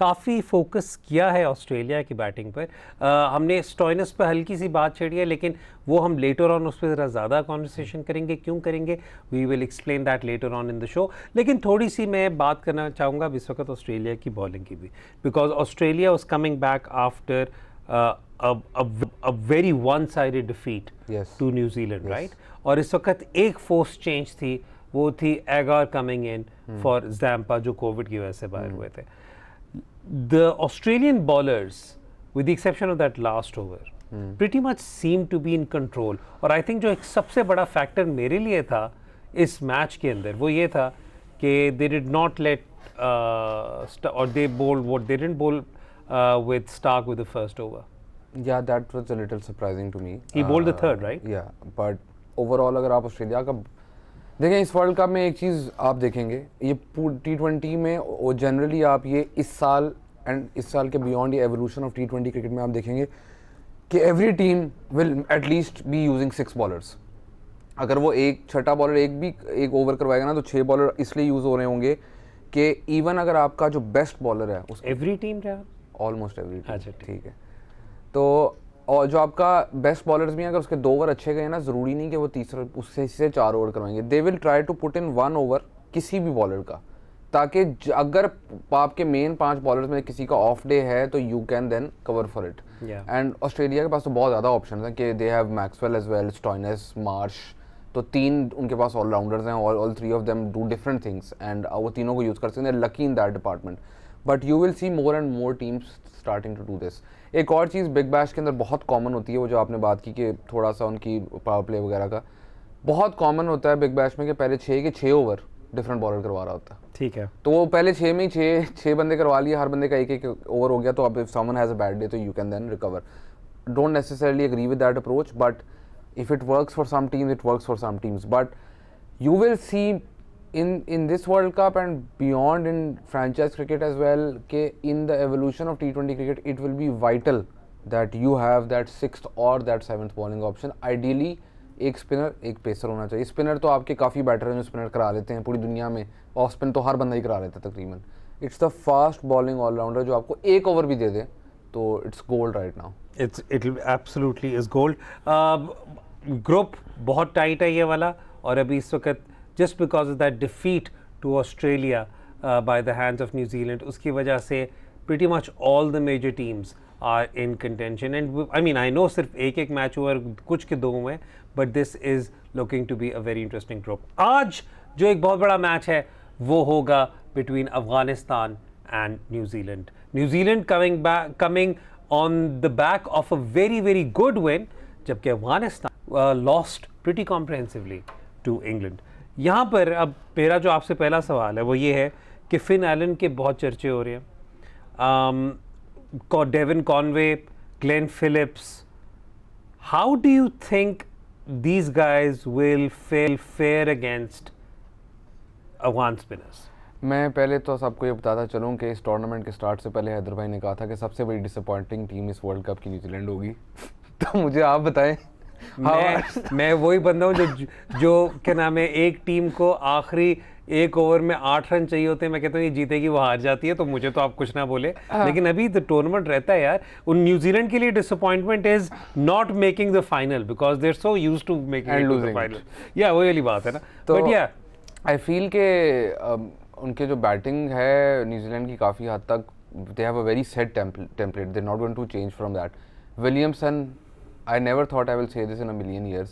काफ़ी फोकस किया है ऑस्ट्रेलिया की बैटिंग पर। हमने स्टॉइनस पर हल्की सी बात छेड़ी है, लेकिन वो हम लेटर ऑन उस पर ज़रा ज़्यादा कॉन्वर्सेशन करेंगे। क्यों करेंगे, we will explain that later on in the show. लेकिन थोड़ी सी मैं बात करना चाहूँगा इस वक्त ऑस्ट्रेलिया की बॉलिंग की भी, because Australia was coming back after a very one-sided defeat to New Zealand, right? और इस वक्त एक फोर्स चेंज थी, वो थी एगार कमिंग इन फॉर ज़ैम्पा, जो कोविड की वजह से बाहर हुए थे. The Australian bowlers, with the exception of that last over, pretty much seemed to be in control. और आई थिंक जो एक सबसे बड़ा फैक्टर मेरे लिए था इस मैच के अंदर, वो ये था कि they did not let or they bowled what they didn't bowl with Stark with the first over. Yeah, that was a little surprising to me. He bowled the third, right? Yeah, but overall अगर आप Australia का देखें, इस world cup में एक चीज़ आप देखेंगे, ये T20 में और जनरली आप ये इस साल एंड इस साल के बियॉन्ड ये एवोल्यूशन ऑफ T20 क्रिकेट में आप देखेंगे कि every team will at least be using 6 bowlers. अगर वो एक छठा बॉलर एक ओवर करवाएगा ना, तो 6 बॉलर इसलिए यूज़ हो रहे होंगे कि इवन अगर आपका जो बेस्ट बॉलर है उस every team almost every team, अच्छा ठीक है, तो और जो आपका बेस्ट बॉलर्स भी हैं, अगर उसके 2 ओवर अच्छे गए ना, ज़रूरी नहीं कि वो तीसरा उससे 4 ओवर करवाएंगे. They will try to put in 1 over किसी भी बॉलर का, ताकि अगर आपके मेन 5 बॉलर्स में किसी का ऑफ डे है तो you can then cover for it. And Australia के पास तो बहुत ज़्यादा ऑप्शन है कि they have Maxwell as well, Stoinis, Marsh, तो 3 उनके पास ऑलराउंडर्स हैं. All 3 of them do different things and वो तीनों को यूज़ कर सकते हैं. Lucky in that department, but you will see more and more teams starting to do this. एक और चीज़ बिग बैश के अंदर बहुत कॉमन होती है, वो जो आपने बात की कि थोड़ा सा उनकी पावर प्ले वगैरह का बहुत कॉमन होता है बिग बैश में कि पहले 6 ओवर डिफरेंट बॉलर करवा रहा होता है. ठीक है, तो वो पहले 6 में ही 6 बंदे करवा लिए, हर बंदे का एक ओवर हो गया. तो अब if someone has a bad day तो you can then recover. Don't necessarily agree with that approach, but if it works for some teams, it works for some teams. But you will see in this World Cup and beyond in franchise cricket as well, that in the evolution of T20 cricket, it will be vital that you have that 6th or that 7th bowling option. Ideally एक spinner एक pacer होना चाहिए. Spinner तो आपके काफ़ी batter हैं जो spinner करा लेते हैं पूरी दुनिया में, ऑफ स्पिन तो हर बंदा ही करा लेता है तकरीबन. It's the fast bowling allrounder जो आपको 1 ओवर भी दे दे, तो it's gold right now. It absolutely is gold. Group बहुत टाइट है ये वाला, और अभी इस वक्त just because of that defeat to Australia by the hands of New Zealand, उसकी वजह से pretty much all the major teams are in contention. And I mean I know सिर्फ एक मैच हुआ, कुछ के 2 हुए, but this is looking to be a very interesting group. आज जो एक बहुत बड़ा मैच है वो होगा between Afghanistan and New Zealand. New Zealand coming on the back of a very good win, जबकि Afghanistan lost pretty comprehensively to England. यहाँ पर अब मेरा जो आपसे पहला सवाल है वो ये है कि फिन एलन के बहुत चर्चे हो रहे हैं, Devon Conway, Glenn Phillips. How do you think these guys will fare against Afghan spinners? मैं पहले तो सबको ये बताता चलूँ कि इस टूर्नामेंट के स्टार्ट से पहले हैदर भाई ने कहा था कि सबसे बड़ी डिसअपॉइंटिंग टीम इस वर्ल्ड कप की न्यूजीलैंड होगी. तो मुझे आप बताएं. मैं वही बंदा हूँ जो क्या नाम है, एक टीम को आखिरी 1 ओवर में 8 रन चाहिए होते हैं, मैं कहता हूँ ये जीतेगी, वो हार जाती है. तो मुझे तो आप कुछ ना बोले, लेकिन अभी तो टूर्नामेंट रहता है यार. उन न्यूजीलैंड के लिए disappointment is not making the final because they are so used to making the final. या वही वाली बात है ना. तो या आई फील के उनके जो बैटिंग है न्यूजीलैंड की काफ़ी हद तक they have a very set template. They are not going to change from that. Williamson, I never thought I will say this in a million years.